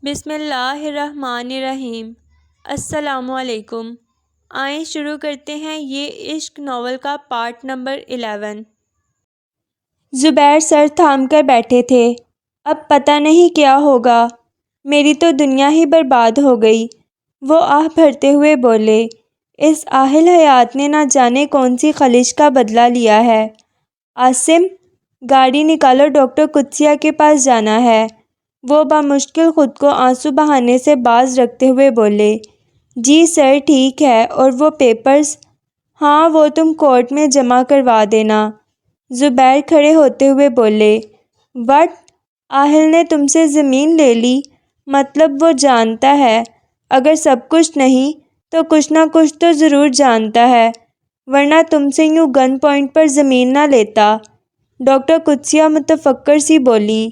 بسم اللہ الرحمن الرحیم۔ السلام علیکم۔ آئیں شروع کرتے ہیں یہ عشق ناول کا پارٹ نمبر 11۔ زبیر سر تھام کر بیٹھے تھے۔ اب پتہ نہیں کیا ہوگا، میری تو دنیا ہی برباد ہو گئی، وہ آہ بھرتے ہوئے بولے۔ اس آہل حیات نے نہ جانے کون سی خلش کا بدلہ لیا ہے۔ عاصم، گاڑی نکالو، ڈاکٹر قدسیہ کے پاس جانا ہے۔ وہ بامشکل خود کو آنسو بہانے سے باز رکھتے ہوئے بولے۔ جی سر ٹھیک ہے، اور وہ پیپرز؟ ہاں وہ تم کورٹ میں جمع کروا دینا۔ زبیر کھڑے ہوتے ہوئے بولے۔ وٹ؟ آہل نے تم سے زمین لے لی؟ مطلب وہ جانتا ہے، اگر سب کچھ نہیں تو کچھ نہ کچھ تو ضرور جانتا ہے، ورنہ تم سے یوں گن پوائنٹ پر زمین نہ لیتا۔ ڈاکٹر قدسیہ متفکر سی بولی۔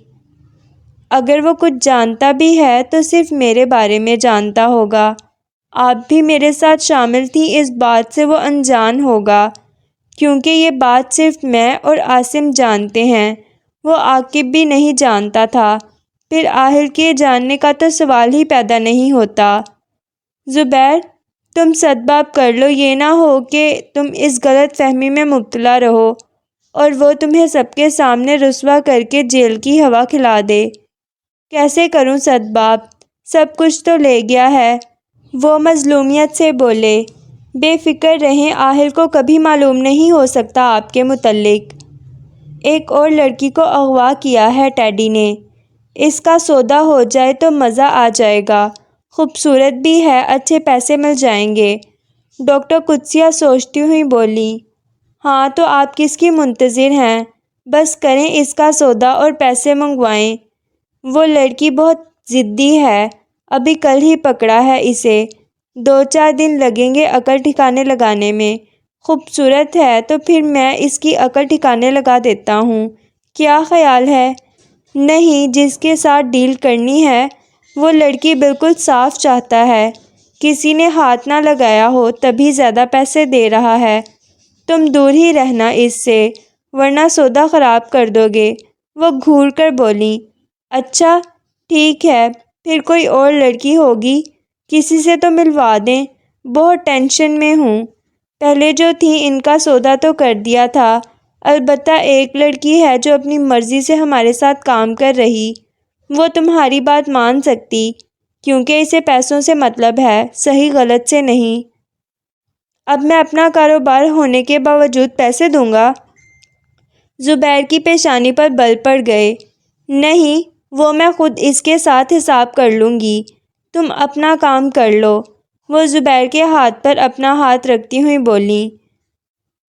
اگر وہ کچھ جانتا بھی ہے تو صرف میرے بارے میں جانتا ہوگا، آپ بھی میرے ساتھ شامل تھیں اس بات سے وہ انجان ہوگا، کیونکہ یہ بات صرف میں اور عاصم جانتے ہیں، وہ عاقب بھی نہیں جانتا تھا، پھر آہل کے جاننے کا تو سوال ہی پیدا نہیں ہوتا۔ زبیر، تم صدباب کر لو، یہ نہ ہو کہ تم اس غلط فہمی میں مبتلا رہو اور وہ تمہیں سب کے سامنے رسوا کر کے جیل کی ہوا کھلا دے۔ کیسے کروں صدباب، سب کچھ تو لے گیا ہے، وہ مظلومیت سے بولے۔ بے فکر رہیں، آہل کو کبھی معلوم نہیں ہو سکتا آپ کے متعلق۔ ایک اور لڑکی کو اغوا کیا ہے ٹیڈی نے، اس کا سودا ہو جائے تو مزہ آ جائے گا، خوبصورت بھی ہے، اچھے پیسے مل جائیں گے۔ ڈاکٹر قدسیہ سوچتی ہوئی بولی۔ ہاں تو آپ کس کی منتظر ہیں، بس کریں اس کا سودا اور پیسے منگوائیں۔ وہ لڑکی بہت ضدی ہے، ابھی کل ہی پکڑا ہے اسے، 2-4 دن لگیں گے عقل ٹھکانے لگانے میں۔ خوبصورت ہے تو پھر میں اس کی عقل ٹھکانے لگا دیتا ہوں، کیا خیال ہے؟ نہیں، جس کے ساتھ ڈیل کرنی ہے وہ لڑکی بالکل صاف چاہتا ہے، کسی نے ہاتھ نہ لگایا ہو تبھی زیادہ پیسے دے رہا ہے، تم دور ہی رہنا اس سے، ورنہ سودا خراب کر دو گے۔ وہ گھور کر بولی۔ اچھا ٹھیک ہے، پھر کوئی اور لڑکی ہوگی، کسی سے تو ملوا دیں، بہت ٹینشن میں ہوں، پہلے جو تھی ان کا سودا تو کر دیا تھا، البتہ ایک لڑکی ہے جو اپنی مرضی سے ہمارے ساتھ کام کر رہی، وہ تمہاری بات مان سکتی، کیونکہ اسے پیسوں سے مطلب ہے، صحیح غلط سے نہیں۔ اب میں اپنا کاروبار ہونے کے باوجود پیسے دوں گا؟ زبیر کی پیشانی پر بل پڑ گئے۔ نہیں، وہ میں خود اس کے ساتھ حساب کر لوں گی، تم اپنا کام کر لو۔ وہ زبیر کے ہاتھ پر اپنا ہاتھ رکھتی ہوئی بولی۔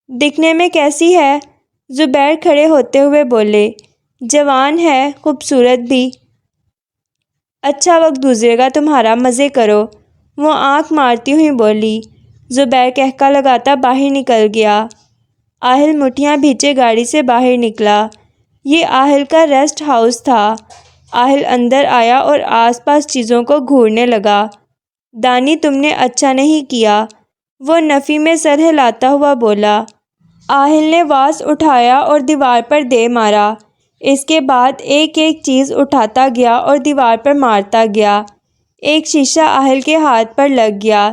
دکھنے میں کیسی ہے؟ زبیر کھڑے ہوتے ہوئے بولے۔ جوان ہے، خوبصورت بھی۔ اچھا وقت گزرے گا تمہارا، مزے کرو۔ وہ آنکھ مارتی ہوئی بولی۔ زبیر کہکا لگاتا باہر نکل گیا۔ آہل مٹھیاں بھیجے گاڑی سے باہر نکلا۔ یہ آہل کا ریسٹ ہاؤس تھا۔ آہل اندر آیا اور آس پاس چیزوں کو گھورنے لگا۔ دانی تم نے اچھا نہیں کیا، وہ نفی میں سر ہلاتا ہوا بولا۔ آہل نے واس اٹھایا اور دیوار پر دے مارا، اس کے بعد ایک ایک چیز اٹھاتا گیا اور دیوار پر مارتا گیا۔ ایک شیشہ آہل کے ہاتھ پر لگ گیا،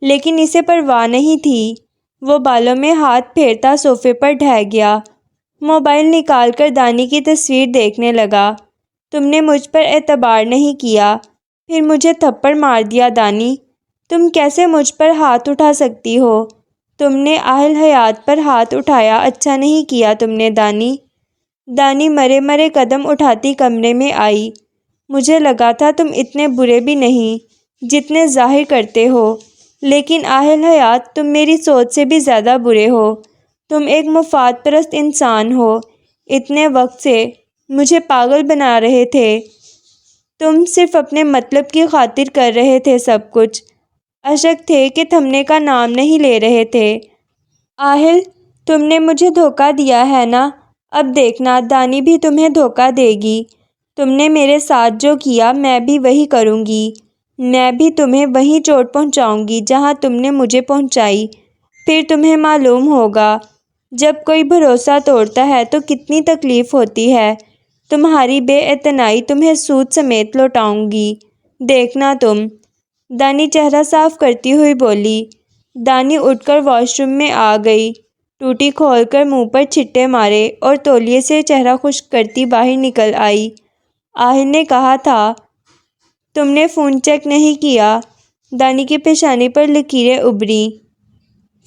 لیکن اسے پرواہ نہیں تھی، وہ بالوں میں ہاتھ پھیرتا صوفے پر ڈھہ گیا۔ موبائل نکال کر دانی کی تصویر دیکھنے لگا۔ تم نے مجھ پر اعتبار نہیں کیا، پھر مجھے تھپڑ مار دیا دانی، تم کیسے مجھ پر ہاتھ اٹھا سکتی ہو؟ تم نے آہل حیات پر ہاتھ اٹھایا، اچھا نہیں کیا تم نے دانی۔ دانی مرے مرے قدم اٹھاتی کمرے میں آئی۔ مجھے لگا تھا تم اتنے برے بھی نہیں جتنے ظاہر کرتے ہو، لیکن آہل حیات تم میری سوچ سے بھی زیادہ برے ہو، تم ایک مفاد پرست انسان ہو، اتنے وقت سے مجھے پاگل بنا رہے تھے، تم صرف اپنے مطلب کی خاطر کر رہے تھے سب کچھ، اشک تھے کہ تھمنے کا نام نہیں لے رہے تھے۔ آہل، تم نے مجھے دھوکہ دیا ہے نا، اب دیکھنا دانی بھی تمہیں دھوکہ دے گی، تم نے میرے ساتھ جو کیا میں بھی وہی کروں گی، میں بھی تمہیں وہیں چوٹ پہنچاؤں گی جہاں تم نے مجھے پہنچائی، پھر تمہیں معلوم ہوگا جب کوئی بھروسہ توڑتا ہے تو کتنی تکلیف ہوتی ہے، تمہاری بے اعتنائی تمہیں سود سمیت لوٹاؤں گی۔ دیکھنا تم۔ دانی چہرہ صاف کرتی ہوئی بولی۔ دانی اٹھ کر واش روم میں آ گئی، ٹوٹی کھول کر منہ پر چھٹے مارے اور تولیے سے چہرہ خشک کرتی باہر نکل آئی۔ آہل نے کہا تھا تم نے فون چیک نہیں کیا؟ دانی کی پیشانی پر لکیریں ابھریں۔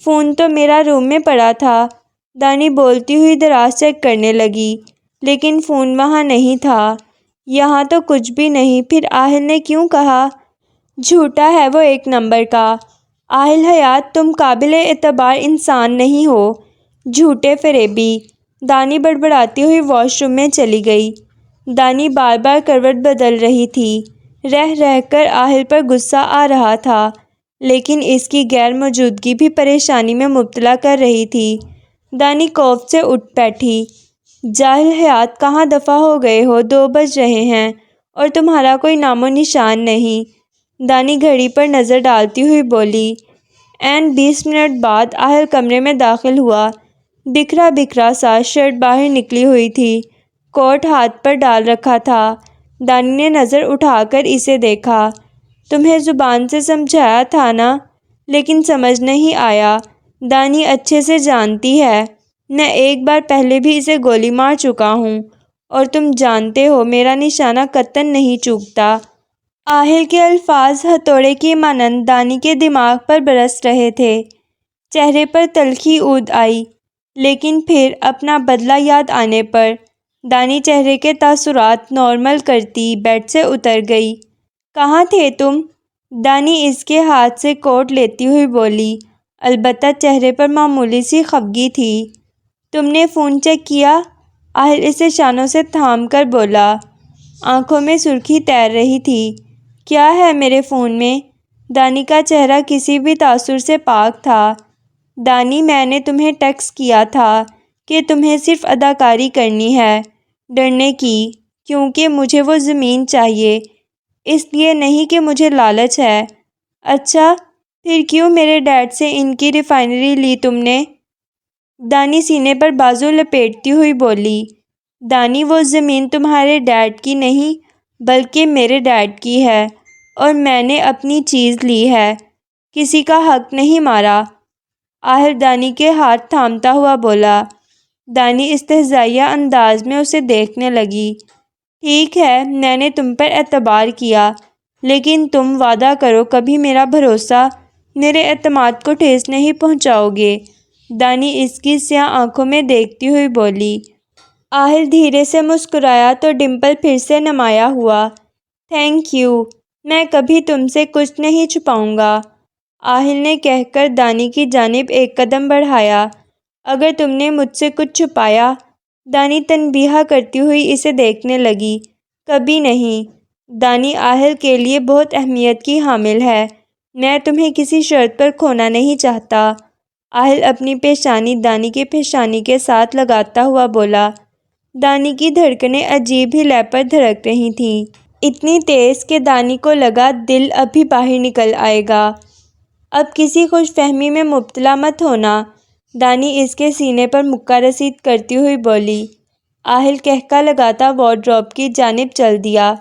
فون تو میرا روم میں پڑا تھا، دانی بولتی ہوئی دراز چیک کرنے لگی، لیکن فون وہاں نہیں تھا۔ یہاں تو کچھ بھی نہیں، پھر آہل نے کیوں کہا؟ جھوٹا ہے وہ ایک نمبر کا۔ آہل حیات تم قابل اعتبار انسان نہیں ہو، جھوٹے فریبی۔ دانی بڑبڑاتی ہوئی واش روم میں چلی گئی۔ دانی بار بار کروٹ بدل رہی تھی، رہ رہ کر آہل پر غصہ آ رہا تھا، لیکن اس کی غیر موجودگی بھی پریشانی میں مبتلا کر رہی تھی۔ دانی خوف سے اٹھ بیٹھی۔ جاہل حیات کہاں دفع ہو گئے ہو؟ 2 بج رہے ہیں اور تمہارا کوئی نام و نشان نہیں۔ دانی گھڑی پر نظر ڈالتی ہوئی بولی۔ عین 20 منٹ بعد آہل کمرے میں داخل ہوا۔ بکھرا بکھرا سا شرٹ باہر نکلی ہوئی تھی، کوٹ ہاتھ پر ڈال رکھا تھا۔ دانی نے نظر اٹھا کر اسے دیکھا۔ تمہیں زبان سے سمجھایا تھا نا، لیکن سمجھ نہیں آیا۔ دانی اچھے سے جانتی ہے، میں ایک بار پہلے بھی اسے گولی مار چکا ہوں، اور تم جانتے ہو میرا نشانہ قطعاً نہیں چوکتا۔ آہل کے الفاظ ہتھوڑے کی مانند دانی کے دماغ پر برس رہے تھے۔ چہرے پر تلخی عود آئی، لیکن پھر اپنا بدلہ یاد آنے پر دانی چہرے کے تاثرات نارمل کرتی بیڈ سے اتر گئی۔ کہاں تھے تم؟ دانی اس کے ہاتھ سے کوٹ لیتی ہوئی بولی، البتہ چہرے پر معمولی سی خفگی تھی۔ تم نے فون چیک کیا؟ آہل اسے شانوں سے تھام کر بولا۔ آنکھوں میں سرخی تیر رہی تھی۔ کیا ہے میرے فون میں؟ دانی کا چہرہ کسی بھی تاثر سے پاک تھا۔ دانی میں نے تمہیں ٹیکسٹ کیا تھا کہ تمہیں صرف اداکاری کرنی ہے، ڈرنے کی، کیونکہ مجھے وہ زمین چاہیے، اس لیے نہیں کہ مجھے لالچ ہے۔ اچھا، پھر کیوں میرے ڈیڈ سے ان کی ریفائنری لی تم نے؟ دانی سینے پر بازو لپیٹتی ہوئی بولی۔ دانی وہ زمین تمہارے ڈیڈ کی نہیں بلکہ میرے ڈیڈ کی ہے، اور میں نے اپنی چیز لی ہے، کسی کا حق نہیں مارا۔ آہل دانی کے ہاتھ تھامتا ہوا بولا۔ دانی استہزائیہ انداز میں اسے دیکھنے لگی۔ ٹھیک ہے، میں نے تم پر اعتبار کیا، لیکن تم وعدہ کرو کبھی میرا بھروسہ، میرے اعتماد کو ٹھیس نہیں پہنچاؤ گے؟ دانی اس کی سیاہ آنکھوں میں دیکھتی ہوئی بولی۔ آہل دھیرے سے مسکرایا تو ڈمپل پھر سے نمایاں ہوا۔ تھینک یو، میں کبھی تم سے کچھ نہیں چھپاؤں گا، آہل نے کہہ کر دانی کی جانب ایک قدم بڑھایا۔ اگر تم نے مجھ سے کچھ چھپایا؟ دانی تنبیہ کرتی ہوئی اسے دیکھنے لگی۔ کبھی نہیں۔ دانی آہل کے لیے بہت اہمیت کی حامل ہے، میں تمہیں کسی شرط پر کھونا نہیں چاہتا۔ آہل اپنی پیشانی دانی کی پیشانی کے ساتھ لگاتا ہوا بولا۔ دانی کی دھڑکنیں عجیب ہی لے پر دھڑک رہی تھیں، اتنی تیز کہ دانی کو لگا دل ابھی باہر نکل آئے گا۔ اب کسی خوش فہمی میں مبتلا مت ہونا، دانی اس کے سینے پر مکہ رسید کرتی ہوئی بولی۔ آہل کہکا لگاتا وارڈروب کی جانب چل دیا۔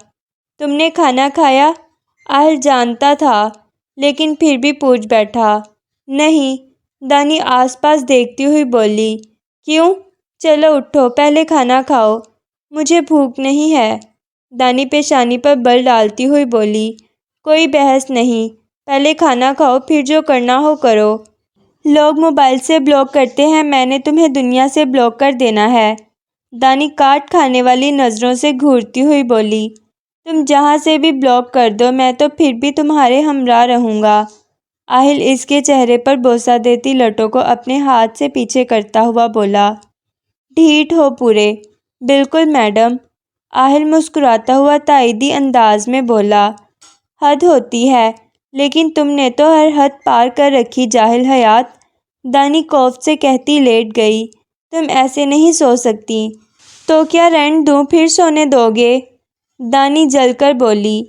تم نے کھانا کھایا؟ آہل جانتا تھا، لیکن پھر بھی پوچھ بیٹھا۔ نہیں، دانی آس پاس دیکھتی ہوئی بولی۔ کیوں؟ چلو اٹھو، پہلے کھانا کھاؤ۔ مجھے بھوک نہیں ہے، دانی پیشانی پر بل ڈالتی ہوئی بولی۔ کوئی بحث نہیں، پہلے کھانا کھاؤ، پھر جو کرنا ہو کرو۔ لوگ موبائل سے بلاک کرتے ہیں، میں نے تمہیں دنیا سے بلاک کر دینا ہے، دانی کاٹ کھانے والی نظروں سے گھورتی ہوئی بولی۔ تم جہاں سے بھی بلاک کر دو، میں تو پھر بھی تمہارے ہمراہ رہوں گا۔ آہل اس کے چہرے پر بوسہ دیتی لٹوں کو اپنے ہاتھ سے پیچھے کرتا ہوا بولا۔ ڈھیٹ ہو پورے۔ بالکل میڈم، آہل مسکراتا ہوا تائیدی انداز میں بولا۔ حد ہوتی ہے، لیکن تم نے تو ہر حد پار کر رکھی جاہل حیات، دانی خوف سے کہتی لیٹ گئی۔ تم ایسے نہیں سو سکتی۔ تو کیا رینٹ دوں، پھر سونے دو گے؟ دانی جل کر بولی۔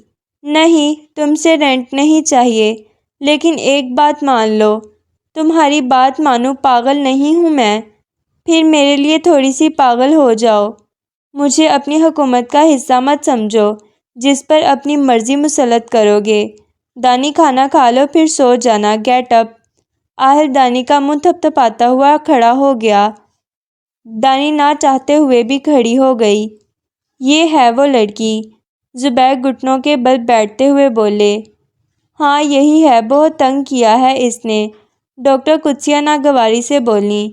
نہیں، تم سے رینٹ نہیں چاہیے، لیکن ایک بات مان لو۔ تمہاری بات مانوں، پاگل نہیں ہوں میں۔ پھر میرے لیے تھوڑی سی پاگل ہو جاؤ۔ مجھے اپنی حکومت کا حصہ مت سمجھو، جس پر اپنی مرضی مسلط کرو گے۔ دانی کھانا کھا لو پھر سو جانا، گیٹ اپ۔ آہل دانی کا منہ تھپتھپاتا ہوا کھڑا ہو گیا۔ دانی نہ چاہتے ہوئے بھی کھڑی ہو گئی۔ یہ ہے وہ لڑکی؟ زبیر گھٹنوں کے بل بیٹھتے ہوئے بولے۔ ہاں یہی ہے، بہت تنگ کیا ہے اس نے، ڈاکٹر قدسیہ ناگواری سے بولیں۔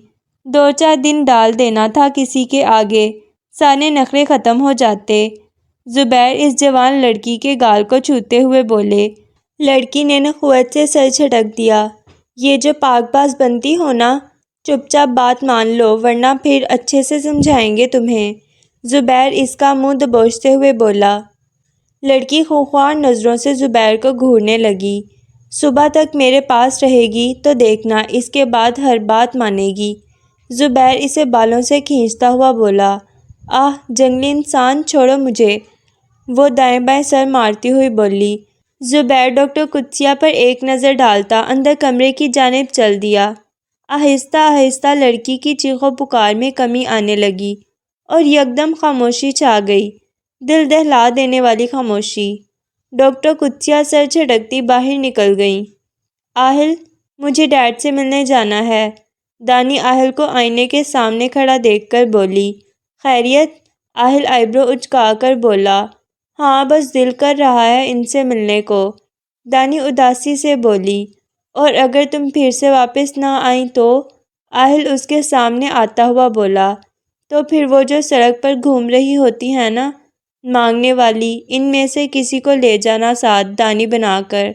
2-4 دن ڈال دینا تھا کسی کے آگے، سارے نخرے ختم ہو جاتے۔ زبیر اس جوان لڑکی کے گال کو چھوتے ہوئے بولے۔ لڑکی نے نخوت سے سر جھٹک دیا۔ یہ جو پاک باز بنتی ہو نا، چپ چاپ بات مان لو ورنہ پھر اچھے سے سمجھائیں گے تمہیں۔ زبیر اس کا منہ دبوچتے ہوئے بولا۔ لڑکی خونخوار نظروں سے زبیر کو گھورنے لگی۔ صبح تک میرے پاس رہے گی تو دیکھنا، اس کے بعد ہر بات مانے گی۔ زبیر اسے بالوں سے کھینچتا ہوا بولا۔ آہ جنگلی انسان، چھوڑو مجھے، وہ دائیں بائیں سر مارتی ہوئی بولی۔ زبیر ڈاکٹر قدسیہ پر ایک نظر ڈالتا اندر کمرے کی جانب چل دیا۔ آہستہ آہستہ لڑکی کی چیخ و پکار میں کمی آنے لگی اور یکدم خاموشی چھا گئی، دل دہلا دینے والی خاموشی۔ ڈاکٹر قدسیہ سر جھٹکتی باہر نکل گئیں۔ آہل، مجھے ڈیڈ سے ملنے جانا ہے، دانی آہل کو آئینے کے سامنے کھڑا دیکھ کر بولی۔ خیریت؟ آہل آئیبرو اچکا کر بولا۔ ہاں بس دل کر رہا ہے ان سے ملنے کو، دانی اداسی سے بولی۔ اور اگر تم پھر سے واپس نہ آئیں تو؟ آہل اس کے سامنے آتا ہوا بولا۔ تو پھر وہ جو سڑک پر گھوم رہی ہوتی ہیں نا، مانگنے والی، ان میں سے کسی کو لے جانا ساتھ دانی بنا کر،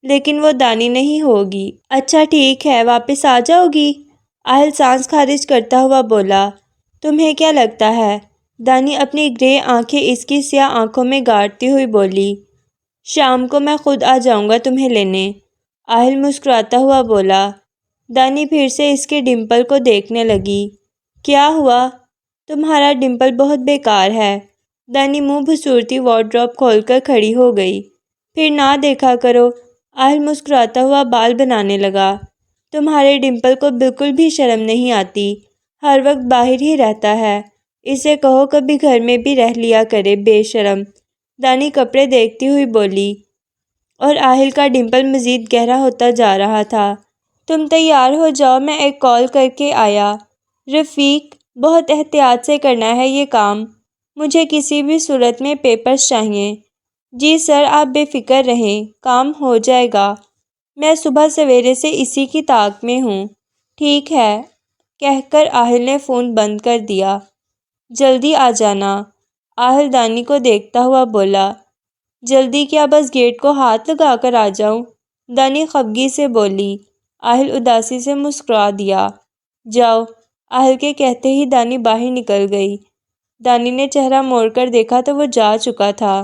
لیکن وہ دانی نہیں ہوگی۔ اچھا ٹھیک ہے، واپس آ جاؤ گی؟ آہل سانس خارج کرتا ہوا بولا۔ تمہیں کیا لگتا ہے؟ دانی اپنی گرے آنکھیں اس کی سیاہ آنکھوں میں گاڑتی ہوئی بولی۔ شام کو میں خود آ جاؤں گا تمہیں لینے، آہل مسکراتا ہوا بولا۔ دانی پھر سے اس کے ڈمپل کو دیکھنے لگی۔ کیا ہوا؟ تمہارا ڈمپل بہت بیکار ہے۔ دانی منہ بھسورتی وارڈروب کھول کر کھڑی ہو گئی۔ پھر نہ دیکھا کرو، آہل مسکراتا ہوا بال بنانے لگا۔ تمہارے ڈمپل کو بالکل بھی شرم نہیں آتی، ہر وقت باہر ہی رہتا ہے، اسے کہو کبھی گھر میں بھی رہ لیا کرے، بے شرم، دانی کپڑے دیکھتی ہوئی بولی۔ اور آہل کا ڈمپل مزید گہرا ہوتا جا رہا تھا۔ تم تیار ہو جاؤ، میں ایک کال کر کے آیا۔ رفیق، بہت احتیاط سے کرنا ہے یہ کام، مجھے کسی بھی صورت میں پیپرز چاہیے۔ جی سر، آپ بے فکر رہیں، کام ہو جائے گا، میں صبح سویرے سے اسی کی طاق میں ہوں۔ ٹھیک ہے، کہہ کر آہل نے فون بند کر دیا۔ جلدی آ جانا، آہل دانی کو دیکھتا ہوا بولا۔ جلدی کیا، بس گیٹ کو ہاتھ لگا کر آ جاؤں؟ دانی خفگی سے بولی۔ آہل اداسی سے مسکرا دیا۔ جاؤ، آہل کے کہتے ہی دانی باہر نکل گئی۔ دانی نے چہرہ موڑ کر دیکھا تو وہ جا چکا تھا۔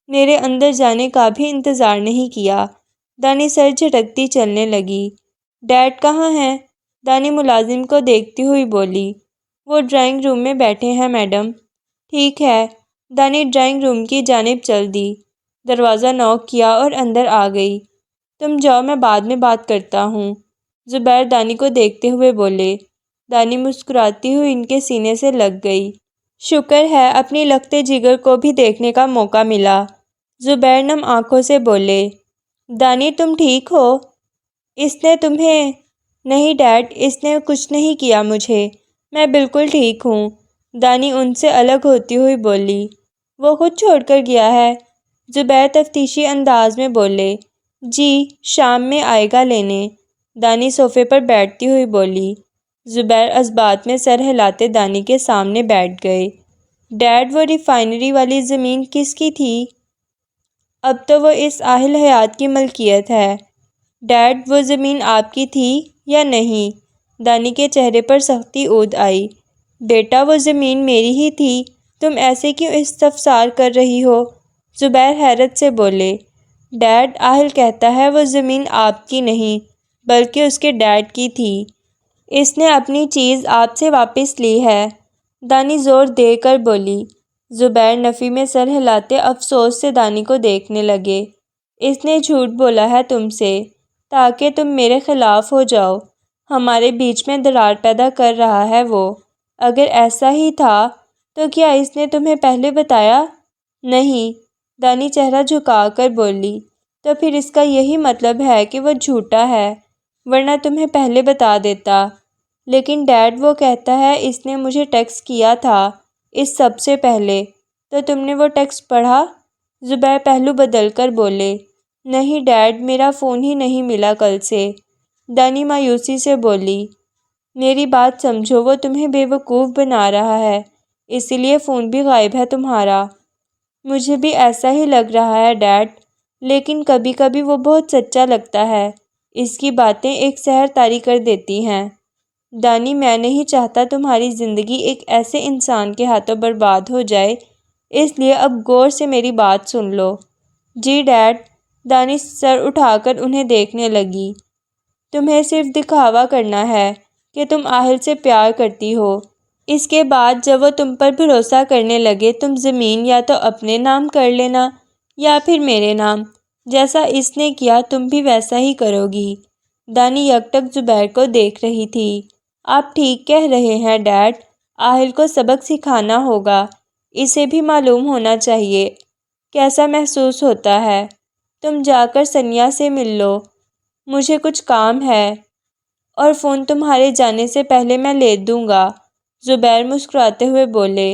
میرے اندر جانے کا بھی انتظار نہیں کیا، دانی سر جھٹکتی چلنے لگی۔ ڈیڈ کہاں ہیں؟ دانی ملازم کو دیکھتی ہوئی بولی۔ وہ ڈرائنگ روم میں بیٹھے ہیں میڈم۔ ٹھیک ہے، دانی ڈرائنگ روم کی جانب چل دی، دروازہ نوک کیا اور اندر آ گئی۔ تم جاؤ، میں بعد میں بات کرتا ہوں، زبیر دانی کو دیکھتے ہوئے بولے۔ دانی مسکراتی ہوئی ان کے سینے سے لگ گئی۔ شکر ہے اپنی لگتے جگر کو بھی دیکھنے کا موقع ملا، زبیر نم آنکھوں سے بولے۔ دانی تم ٹھیک ہو؟ اس نے تمہیں؟ نہیں ڈیڈ، اس نے کچھ نہیں کیا مجھے، میں بالکل ٹھیک ہوں، دانی ان سے الگ ہوتی ہوئی بولی۔ وہ خود چھوڑ کر گیا ہے؟ زبیر تفتیشی انداز میں بولے۔ جی، شام میں آئے گا لینے، دانی صوفے پر بیٹھتی ہوئی بولی۔ زبیر اثبات میں سر ہلاتے دانی کے سامنے بیٹھ گئے۔ ڈیڈ، وہ ریفائنری والی زمین کس کی تھی؟ اب تو وہ اس آہل حیات کی ملکیت ہے۔ ڈیڈ، وہ زمین آپ کی تھی یا نہیں؟ دانی کے چہرے پر سختی عود آئی۔ بیٹا، وہ زمین میری ہی تھی، تم ایسے کیوں استفسار کر رہی ہو؟ زبیر حیرت سے بولے۔ ڈیڈ، آہل کہتا ہے وہ زمین آپ کی نہیں بلکہ اس کے ڈیڈ کی تھی، اس نے اپنی چیز آپ سے واپس لی ہے، دانی زور دے کر بولی۔ زبیر نفی میں سر ہلاتے افسوس سے دانی کو دیکھنے لگے۔ اس نے جھوٹ بولا ہے تم سے تاکہ تم میرے خلاف ہو جاؤ، ہمارے بیچ میں درار پیدا کر رہا ہے وہ، اگر ایسا ہی تھا تو کیا اس نے تمہیں پہلے بتایا؟ نہیں، دانی چہرہ جھکا کر بولی، تو پھر اس کا یہی مطلب ہے کہ وہ جھوٹا ہے، ورنہ تمہیں پہلے بتا دیتا۔ لیکن ڈیڈ وہ کہتا ہے اس نے مجھے ٹیکسٹ کیا تھا اس سب سے پہلے، تو تم نے وہ ٹیکسٹ پڑھا؟ زبیر پہلو بدل کر بولے، نہیں ڈیڈ، میرا فون ہی نہیں ملا کل سے۔ دانی مایوسی سے بولی، میری بات سمجھو، وہ تمہیں بے وقوف بنا رہا ہے، اسی لیے فون بھی غائب ہے تمہارا۔ مجھے بھی ایسا ہی لگ رہا ہے ڈیڈ، لیکن کبھی کبھی وہ بہت سچا لگتا ہے، اس کی باتیں ایک سحر طاری کر دیتی ہیں۔ دانی، میں نہیں چاہتا تمہاری زندگی ایک ایسے انسان کے ہاتھوں برباد ہو جائے، اس لیے اب غور سے میری بات سن لو۔ جی ڈیڈ۔ دانی سر اٹھا کر انہیں دیکھنے لگی، تمہیں صرف دکھاوا کرنا ہے کہ تم آہل سے پیار کرتی ہو۔ اس کے بعد جب وہ تم پر بھروسہ کرنے لگے، تم زمین یا تو اپنے نام کر لینا یا پھر میرے نام، جیسا اس نے کیا تم بھی ویسا ہی کرو گی۔ دانی یکٹک زبیر کو دیکھ رہی تھی۔ آپ ٹھیک کہہ رہے ہیں ڈیڈ، آہل کو سبق سکھانا ہوگا، اسے بھی معلوم ہونا چاہیے کیسا محسوس ہوتا ہے۔ تم جا کر ثنیا سے مل لو، مجھے کچھ کام ہے، اور فون تمہارے جانے سے پہلے میں لے دوں گا۔ زبیر مسکراتے ہوئے بولے۔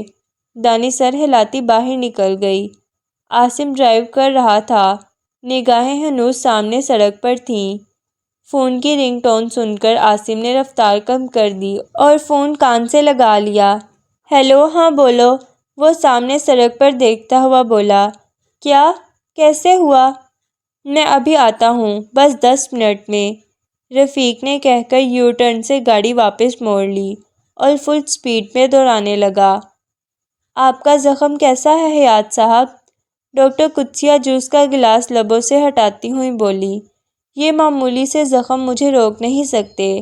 دانی سر ہلاتی باہر نکل گئی۔ عاصم ڈرائیو کر رہا تھا، نگاہیں ہنوز سامنے سڑک پر تھیں۔ فون کی رنگ ٹون سن کر عاصم نے رفتار کم کر دی اور فون کان سے لگا لیا۔ ہیلو، ہاں بولو، وہ سامنے سڑک پر دیکھتا ہوا بولا۔ کیا؟ کیسے ہوا؟ میں ابھی آتا ہوں، بس 10 منٹ میں، رفیق نے کہہ کر یو ٹرن سے گاڑی واپس موڑ لی اور فل سپیڈ میں دوڑانے لگا۔ آپ کا زخم کیسا ہے حیات صاحب؟ ڈاکٹر قدسیہ جوس کا گلاس لبوں سے ہٹاتی ہوئی بولی۔ یہ معمولی سے زخم مجھے روک نہیں سکتے،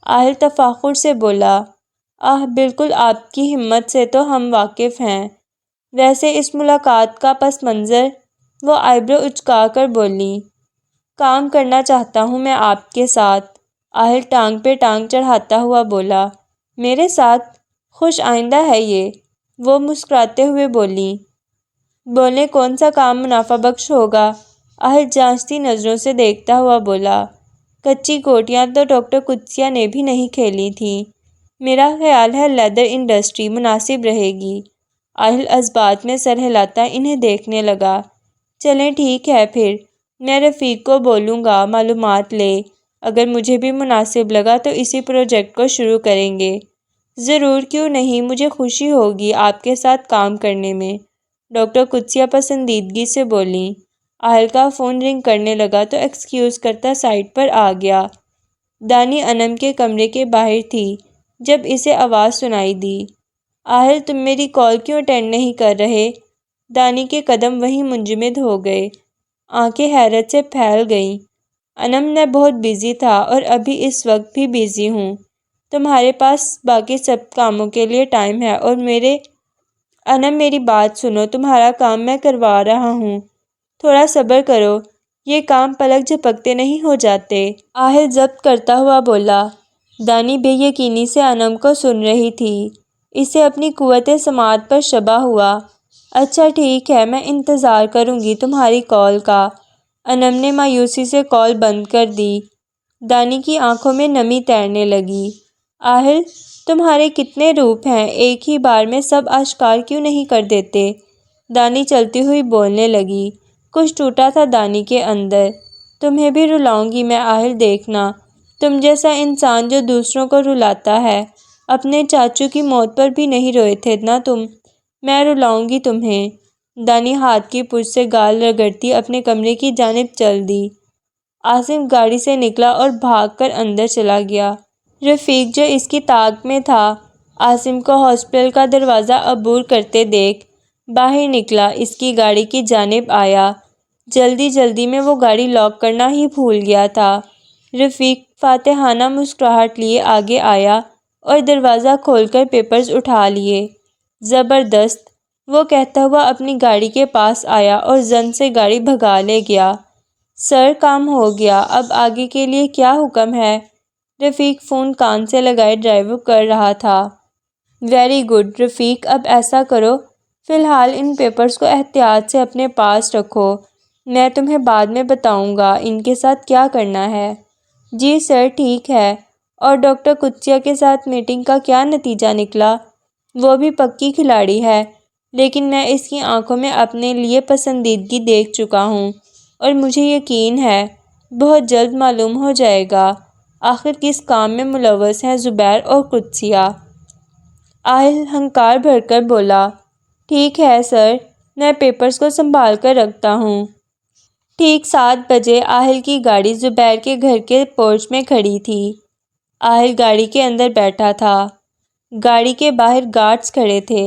آہل تفاخر سے بولا۔ بالکل، آپ کی ہمت سے تو ہم واقف ہیں، ویسے اس ملاقات کا پس منظر؟ وہ آئیبرو اچکا کر بولی۔ کام کرنا چاہتا ہوں میں آپ کے ساتھ، آہل ٹانگ پہ ٹانگ چڑھاتا ہوا بولا۔ میرے ساتھ؟ خوش آئندہ ہے یہ، وہ مسکراتے ہوئے بولی۔ بولیں کون سا کام منافع بخش ہوگا؟ آہل جانچتی نظروں سے دیکھتا ہوا بولا۔ کچی کوٹیاں تو ڈاکٹر قدسیہ نے بھی نہیں کھیلی تھیں، میرا خیال ہے لیدر انڈسٹری مناسب رہے گی۔ آہل اثبات میں سر ہلاتا انہیں دیکھنے لگا۔ چلیں ٹھیک ہے پھر، میں رفیق کو بولوں گا معلومات لے، اگر مجھے بھی مناسب لگا تو اسی پروجیکٹ کو شروع کریں گے۔ ضرور، کیوں نہیں، مجھے خوشی ہوگی آپ کے ساتھ کام کرنے میں، ڈاکٹر قدسیہ پسندیدگی سے بولیں۔ آہل کا فون رنگ کرنے لگا تو ایکسکیوز کرتا سائٹ پر آ گیا۔ دانی انم کے کمرے کے باہر تھی جب اسے آواز سنائی دی۔ آہل، تم میری کال کیوں اٹینڈ نہیں کر رہے؟ دانی کے قدم وہیں منجمد ہو گئے، آنکھیں حیرت سے پھیل گئیں۔ انم، میں بہت بیزی تھا اور ابھی اس وقت بھی بیزی ہوں، تمہارے پاس باقی سب کاموں کے لیے ٹائم ہے اور انم میری بات سنو، تمہارا کام میں کروا رہا ہوں، تھوڑا صبر کرو، یہ کام پلک جھپکتے نہیں ہو جاتے، آہل ضبط کرتا ہوا بولا۔ دانی بے یقینی سے انم کو سن رہی تھی، اسے اپنی قوت سماعت پر شبہ ہوا۔ اچھا ٹھیک ہے، میں انتظار کروں گی تمہاری کال کا۔ انم نے مایوسی سے کال بند کر دی۔ دانی کی آنکھوں میں نمی تیرنے لگی۔ آہل، تمہارے کتنے روپ ہیں، ایک ہی بار میں سب آشکار کیوں نہیں کر دیتے؟ دانی چلتی ہوئی بولنے لگی۔ کچھ ٹوٹا تھا دانی کے اندر۔ تمہیں بھی رلاؤں گی میں آہل، دیکھنا، تم جیسا انسان جو دوسروں کو رلاتا ہے، اپنے چاچو کی موت پر بھی نہیں روئے تھے نا تم، میں رلاؤں گی تمہیں۔ دانی ہاتھ کی پشت سے گال رگڑتی اپنے کمرے کی جانب چل دی۔ عاصم گاڑی سے نکلا اور بھاگ کر اندر چلا گیا۔ رفیق جو اس کی طاق میں تھا، عاصم کو ہاسپٹل کا دروازہ عبور کرتے دیکھ باہر نکلا، اس کی گاڑی کی جانب آیا۔ جلدی جلدی میں وہ گاڑی لاک کرنا ہی بھول گیا تھا۔ رفیق فاتحانہ مسکراہٹ لیے آگے آیا اور دروازہ کھول کر پیپرز اٹھا لیے۔ زبردست، وہ کہتا ہوا اپنی گاڑی کے پاس آیا اور زن سے گاڑی بھگا لے گیا۔ سر، کام ہو گیا، اب آگے کے لیے کیا حکم ہے؟ رفیق فون کان سے لگائے ڈرائیو کر رہا تھا۔ ویری گڈ رفیق، اب ایسا کرو فی الحال ان پیپرز کو احتیاط سے اپنے پاس رکھو، میں تمہیں بعد میں بتاؤں گا ان کے ساتھ کیا کرنا ہے۔ جی سر، ٹھیک ہے۔ اور ڈاکٹر قدسیہ کے ساتھ میٹنگ کا کیا نتیجہ نکلا؟ وہ بھی پکی کھلاڑی ہے، لیکن میں اس کی آنکھوں میں اپنے لیے پسندیدگی دیکھ چکا ہوں، اور مجھے یقین ہے بہت جلد معلوم ہو جائے گا آخر کس کام میں ملوث ہیں زبیر اور قدسیہ۔ آہل ہنکار بھر کر بولا، ٹھیک ہے سر، میں پیپرز کو سنبھال کر رکھتا ہوں۔ ٹھیک 7 بجے آہل کی گاڑی زبیر کے گھر کے پورچ میں کھڑی تھی۔ آہل گاڑی کے اندر بیٹھا تھا، گاڑی کے باہر گارڈز کھڑے تھے۔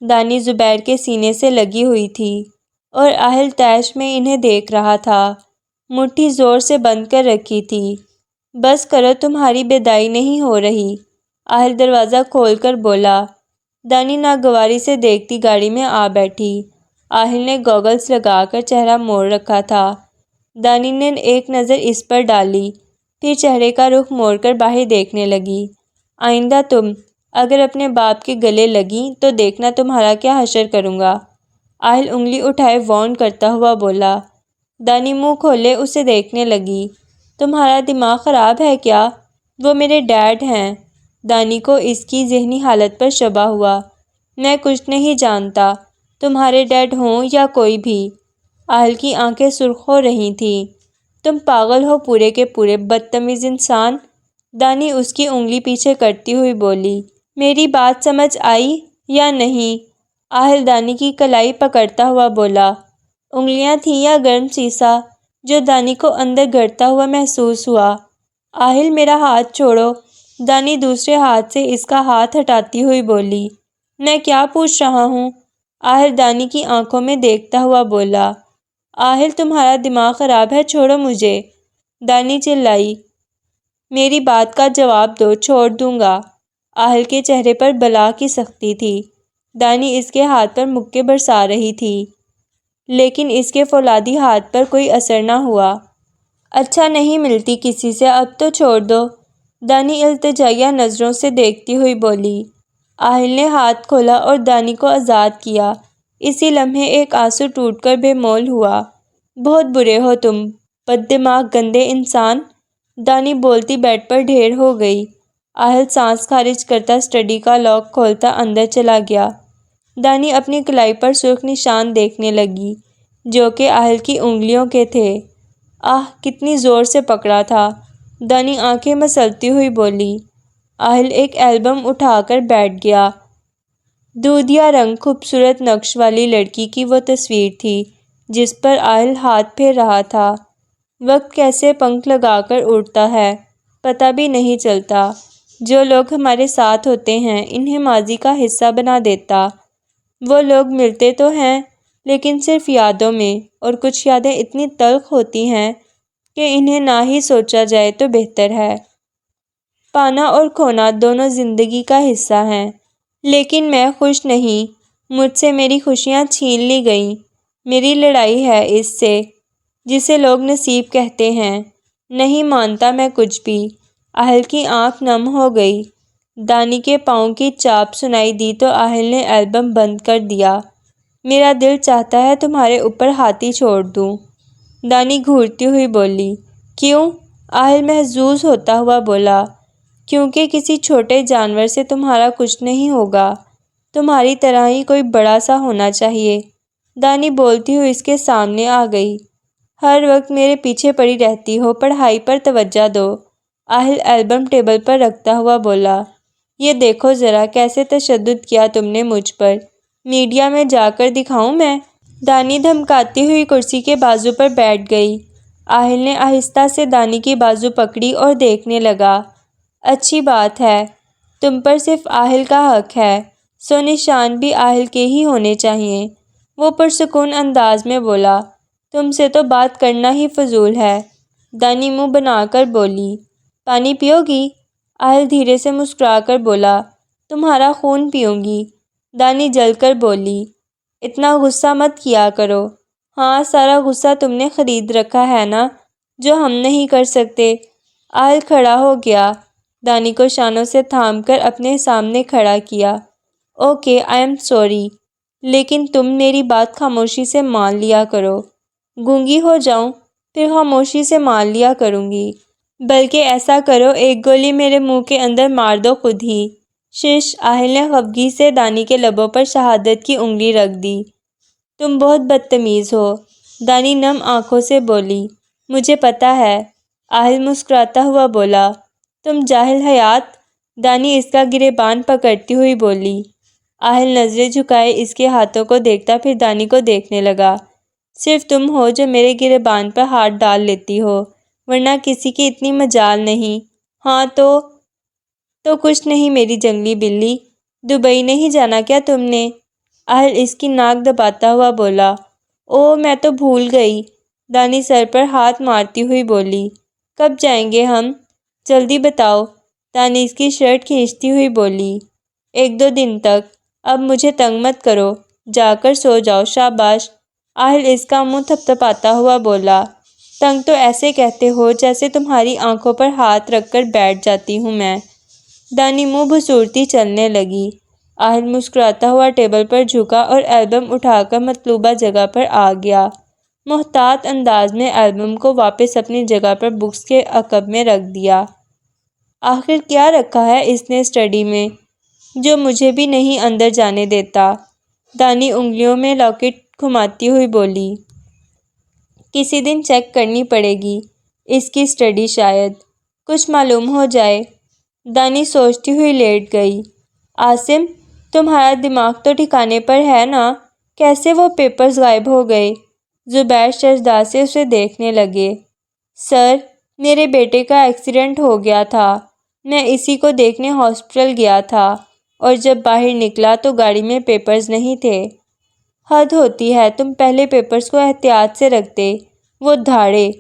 دانی زبیر کے سینے سے لگی ہوئی تھی اور آہل طیش میں انہیں دیکھ رہا تھا، مٹھی زور سے بند کر رکھی تھی۔ بس کرو، تمہاری بیدائی نہیں ہو رہی، آہل دروازہ کھول کر بولا۔ دانی ناگواری سے دیکھتی گاڑی میں آ بیٹھی۔ آہل نے گوگلز لگا کر چہرہ موڑ رکھا تھا۔ دانی نے ایک نظر اس پر ڈالی، پھر چہرے کا رخ موڑ کر باہر دیکھنے لگی۔ آئندہ تم اگر اپنے باپ کے گلے لگیں تو دیکھنا تمہارا کیا حشر کروں گا۔ آہل انگلی اٹھائے وارن کرتا ہوا بولا۔ دانی منہ کھولے اسے دیکھنے لگی۔ تمہارا دماغ خراب ہے کیا؟ وہ میرے ڈیڈ ہیں۔ دانی کو اس کی ذہنی حالت پر شبہ ہوا۔ میں کچھ نہیں جانتا، تمہارے ڈیڈ ہوں یا کوئی بھی۔ آہل کی آنکھیں سرخ ہو رہی تھیں۔ تم پاگل ہو پورے کے پورے، بدتمیز انسان۔ دانی اس کی انگلی پیچھے کرتی ہوئی بولی۔ میری بات سمجھ آئی یا نہیں؟ آہل دانی کی کلائی پکڑتا ہوا بولا۔ انگلیاں تھیں یا گرم سیسا جو دانی کو اندر گڑتا ہوا محسوس ہوا۔ آہل میرا ہاتھ چھوڑو۔ دانی دوسرے ہاتھ سے اس کا ہاتھ ہٹاتی ہوئی بولی۔ میں کیا پوچھ رہا ہوں؟ آہل دانی کی آنکھوں میں دیکھتا ہوا بولا۔ آہل تمہارا دماغ خراب ہے، چھوڑو مجھے۔ دانی چلائی۔ میری بات کا جواب دو، چھوڑ دوں گا۔ آہل کے چہرے پر بلا کی سختی تھی۔ دانی اس کے ہاتھ پر مکے برسا رہی تھی، لیکن اس کے فولادی ہاتھ پر کوئی اثر نہ ہوا۔ اچھا نہیں ملتی کسی سے، اب تو چھوڑ دو۔ دانی التجائیہ نظروں سے دیکھتی ہوئی بولی۔ آہل نے ہاتھ کھولا اور دانی کو آزاد کیا۔ اسی لمحے ایک آنسو ٹوٹ کر بے مول ہوا۔ بہت برے ہو تم، بد دماغ گندے انسان۔ دانی بولتی بیڈ پر ڈھیر ہو گئی۔ آہل سانس خارج کرتا اسٹڈی کا لاک کھولتا اندر چلا گیا۔ دانی اپنی کلائی پر سرخ نشان دیکھنے لگی جو کہ آہل کی انگلیوں کے تھے۔ آہ، کتنی زور سے پکڑا تھا۔ دانی آنکھیں مسلتی ہوئی بولی۔ آہل ایک البم اٹھا کر بیٹھ گیا۔ دودھیا رنگ خوبصورت نقش والی لڑکی کی وہ تصویر تھی جس پر آہل ہاتھ پھیر رہا تھا۔ وقت کیسے پنکھ لگا کر اڑتا ہے، پتہ بھی نہیں چلتا۔ جو لوگ ہمارے ساتھ ہوتے ہیں انہیں ماضی کا حصہ بنا دیتا۔ وہ لوگ ملتے تو ہیں لیکن صرف یادوں میں، اور کچھ یادیں اتنی تلخ ہوتی ہیں کہ انہیں نہ ہی سوچا جائے تو بہتر ہے۔ پانا اور کھونا دونوں زندگی کا حصہ ہیں، لیکن میں خوش نہیں۔ مجھ سے میری خوشیاں چھین لی گئیں۔ میری لڑائی ہے اس سے جسے لوگ نصیب کہتے ہیں۔ نہیں مانتا میں کچھ بھی۔ آہل کی آنکھ نم ہو گئی۔ دانی کے پاؤں کی چاپ سنائی دی تو آہل نے البم بند کر دیا۔ میرا دل چاہتا ہے تمہارے اوپر ہاتھی چھوڑ دوں۔ دانی گھورتی ہوئی بولی۔ کیوں؟ آہل محظوظ ہوتا ہوا بولا۔ کیونکہ کسی چھوٹے جانور سے تمہارا کچھ نہیں ہوگا، تمہاری طرح ہی کوئی بڑا سا ہونا چاہیے۔ دانی بولتی ہوئی اس کے سامنے آ گئی۔ ہر وقت میرے پیچھے پڑی رہتی ہو، پڑھائی پر توجہ دو۔ آہل البم ٹیبل پر رکھتا ہوا بولا۔ یہ دیکھو ذرا کیسے تشدد کیا تم نے مجھ پر، میڈیا میں جا کر دکھاؤں میں؟ دانی دھمکاتی ہوئی کرسی کے بازو پر بیٹھ گئی۔ آہل نے آہستہ سے دانی کی بازو پکڑی اور دیکھنے لگا۔ اچھی بات ہے، تم پر صرف آہل کا حق ہے، سو نشان بھی آہل کے ہی ہونے چاہئیں۔ وہ پرسکون انداز میں بولا۔ تم سے تو بات کرنا ہی فضول ہے۔ دانی منہ بنا کر بولی۔ پانی پیو گی؟ آہل دھیرے سے مسکرا کر بولا۔ تمہارا خون پیوں گی۔ دانی جل کر بولی۔ اتنا غصہ مت کیا کرو۔ ہاں، سارا غصہ تم نے خرید رکھا ہے نا، جو ہم نہیں کر سکتے۔ آہل کھڑا ہو گیا، دانی کو شانوں سے تھام کر اپنے سامنے کھڑا کیا۔ اوکے، آئی ایم سوری، لیکن تم میری بات خاموشی سے مان لیا کرو۔ گونگی ہو جاؤں پھر خاموشی سے مان لیا کروں گی، بلکہ ایسا کرو ایک گولی میرے منہ کے اندر مار دو خود ہی۔ شش، آہل نے خفگی سے دانی کے لبوں پر شہادت کی انگلی رکھ دی۔ تم بہت بدتمیز ہو، دانی نم آنکھوں سے بولی۔ مجھے پتا ہے، آہل مسکراتا ہوا بولا۔ تم جاہل حیات، دانی اس کا گریبان پکڑتی ہوئی بولی۔ آہل نظریں جھکائے اس کے ہاتھوں کو دیکھتا پھر دانی کو دیکھنے لگا۔ صرف تم ہو جو میرے گریبان پر ہاتھ ڈال لیتی ہو، ورنہ کسی کی اتنی مجال نہیں۔ ہاں تو کچھ نہیں میری جنگلی بلی، دبئی نہیں جانا کیا تم نے؟ آہل اس کی ناک دباتا ہوا بولا۔ او میں تو بھول گئی، دانی سر پر ہاتھ مارتی ہوئی بولی۔ کب جائیں گے ہم؟ جلدی بتاؤ، دانی اس کی شرٹ کھینچتی ہوئی بولی۔ 1-2 دن تک، اب مجھے تنگ مت کرو، جا کر سو جاؤ، شاباش۔ آہل اس کا منہ تھپتھپاتا ہوا بولا۔ تنگ تو ایسے کہتے ہو جیسے تمہاری آنکھوں پر ہاتھ رکھ کر بیٹھ جاتی ہوں میں۔ دانی منہ بسورتی چلنے لگی۔ آہل مسکراتا ہوا ٹیبل پر جھکا اور البم اٹھا کر مطلوبہ جگہ پر آ گیا۔ محتاط انداز میں البم کو واپس اپنی جگہ پر بکس کے عقب میں رکھ دیا۔ آخر کیا رکھا ہے اس نے اسٹڈی میں جو مجھے بھی نہیں اندر جانے دیتا؟ دانی انگلیوں میں لاکٹ گھماتی ہوئی بولی۔ کسی دن چیک کرنی پڑے گی اس کی اسٹڈی، شاید کچھ معلوم ہو جائے۔ دانی سوچتی ہوئی لیٹ گئی۔ عاصم، تمہارا دماغ تو ٹھکانے پر ہے نا؟ کیسے وہ پیپرز غائب ہو گئے؟ زبیر ششدار سے اسے دیکھنے لگے۔ سر، میرے بیٹے کا ایکسیڈنٹ ہو گیا تھا، میں اسی کو دیکھنے ہاسپٹل گیا تھا، اور جب باہر نکلا تو گاڑی میں پیپرز نہیں تھے۔ حد ہوتی ہے، تم پہلے پیپرز کو احتیاط سے رکھتے۔ وہ دھاڑے۔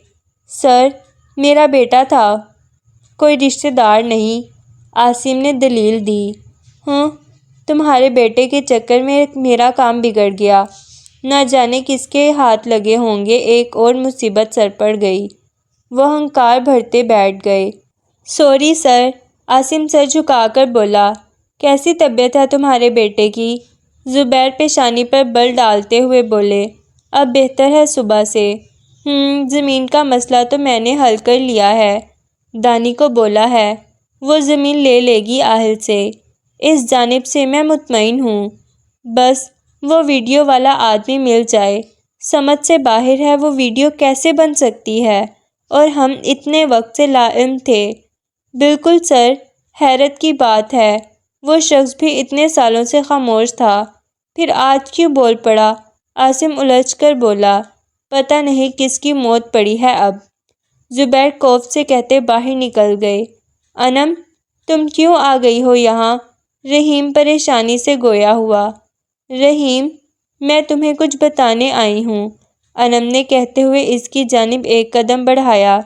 سر، میرا بیٹا تھا، کوئی رشتہ دار نہیں، عاصم نے دلیل دی۔ تمہارے بیٹے کے چکر میں میرا کام بگڑ گیا، نہ جانے کس کے ہاتھ لگے ہوں گے، ایک اور مصیبت سر پڑ گئی۔ وہ ہنکار بھرتے بیٹھ گئے۔ سوری سر، عاصم سر جھکا کر بولا۔ کیسی طبیعت ہے تمہارے بیٹے کی؟ زبیر پیشانی پر بل ڈالتے ہوئے بولے۔ اب بہتر ہے صبح سے۔ زمین کا مسئلہ تو میں نے حل کر لیا ہے، دانی کو بولا ہے۔ وہ زمین لے لے گی آہل سے، اس جانب سے میں مطمئن ہوں۔ بس وہ ویڈیو والا آدمی مل جائے۔ سمجھ سے باہر ہے وہ ویڈیو کیسے بن سکتی ہے، اور ہم اتنے وقت سے لاعلم تھے۔ بالکل سر، حیرت کی بات ہے، وہ شخص بھی اتنے سالوں سے خاموش تھا، پھر آج کیوں بول پڑا؟ عاصم الجھ کر بولا۔ پتہ نہیں کس کی موت پڑی ہے اب، زبیر خوف سے کہتے باہر نکل گئے۔ انم، تم کیوں آ گئی ہو یہاں؟ رحیم پریشانی سے گویا ہوا۔ رحیم، میں تمہیں کچھ بتانے آئی ہوں، انم نے کہتے ہوئے اس کی جانب ایک قدم بڑھایا۔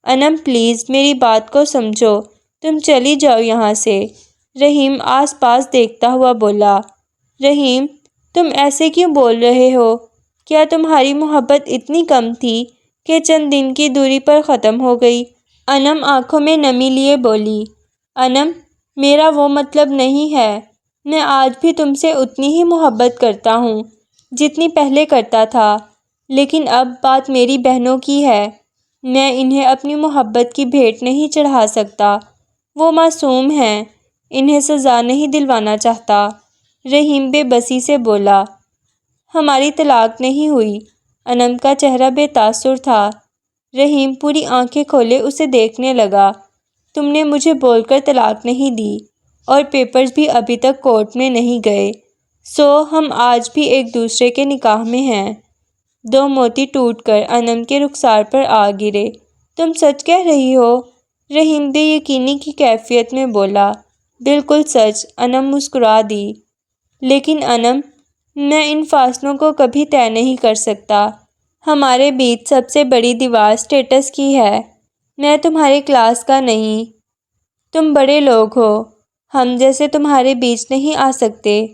انم پلیز میری بات کو سمجھو، تم چلی جاؤ یہاں سے، رحیم آس پاس دیکھتا ہوا بولا۔ رحیم، تم ایسے کیوں بول رہے ہو؟ کیا تمہاری محبت اتنی کم تھی کہ چند دن کی دوری پر ختم ہو گئی؟ انم آنکھوں میں نمی لیے بولی۔ انم، میرا وہ مطلب نہیں ہے، میں آج بھی تم سے اتنی ہی محبت کرتا ہوں جتنی پہلے کرتا تھا، لیکن اب بات میری بہنوں کی ہے، میں انہیں اپنی محبت کی بھیٹ نہیں چڑھا سکتا، وہ معصوم ہیں، انہیں سزا نہیں دلوانا چاہتا، رحیم بے بسی سے بولا۔ ہماری طلاق نہیں ہوئی، انم کا چہرہ بے تاثر تھا۔ رحیم پوری آنکھیں کھولے اسے دیکھنے لگا۔ تم نے مجھے بول کر طلاق نہیں دی، اور پیپرز بھی ابھی تک کورٹ میں نہیں گئے، سو ہم آج بھی ایک دوسرے کے نکاح میں ہیں۔ 2 موتی ٹوٹ کر انم کے رخسار پر آ گرے۔ تم سچ کہہ رہی ہو؟ رحیم بے یقینی کی کیفیت میں بولا۔ بالکل سچ، انم مسکرا دی۔ لیکن انم، میں ان فاصلوں کو کبھی طے نہیں کر سکتا، ہمارے بیچ سب سے بڑی دیوار اسٹیٹس کی ہے، میں تمہارے کلاس کا نہیں، تم بڑے لوگ ہو، ہم جیسے تمہارے بیچ نہیں آ سکتے،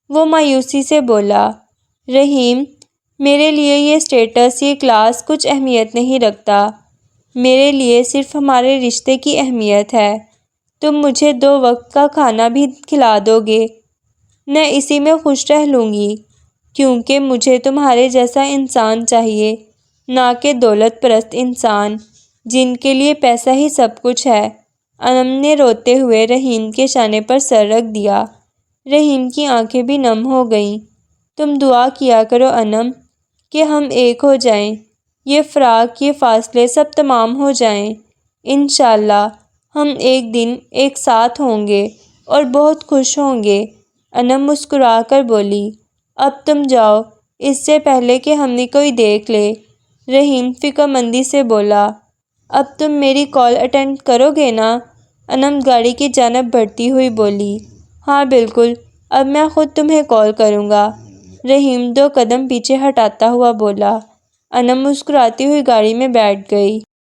وہ مایوسی سے بولا۔ رحیم، میرے لیے یہ اسٹیٹس، یہ کلاس کچھ اہمیت نہیں رکھتا، میرے لیے صرف ہمارے رشتے کی اہمیت ہے۔ تم مجھے 2 وقت کا کھانا بھی کھلا دو گے، میں اسی میں خوش رہ لوں گی، کیونکہ مجھے تمہارے جیسا انسان چاہیے، نہ کہ دولت پرست انسان جن کے لیے پیسہ ہی سب کچھ ہے۔ انم نے روتے ہوئے رحیم کے شانے پر سر رکھ دیا۔ رحیم کی آنکھیں بھی نم ہو گئیں۔ تم دعا کیا کرو انم کہ ہم ایک ہو جائیں، یہ فراق، یہ فاصلے سب تمام ہو جائیں۔ انشاءاللہ ہم ایک دن ایک ساتھ ہوں گے اور بہت خوش ہوں گے۔ انم مسکرا کر بولی، اب تم جاؤ اس سے پہلے کہ ہمیں کوئی دیکھ لے۔ رحیم فکر مندی سے بولا، اب تم میری کال اٹینڈ کرو گے نا؟ انم گاڑی کی جانب بڑھتی ہوئی بولی، ہاں بالکل، اب میں خود تمہیں کال کروں گا۔ رحیم 2 قدم پیچھے ہٹاتا ہوا بولا۔ انم مسکراتی ہوئی گاڑی میں بیٹھ گئی۔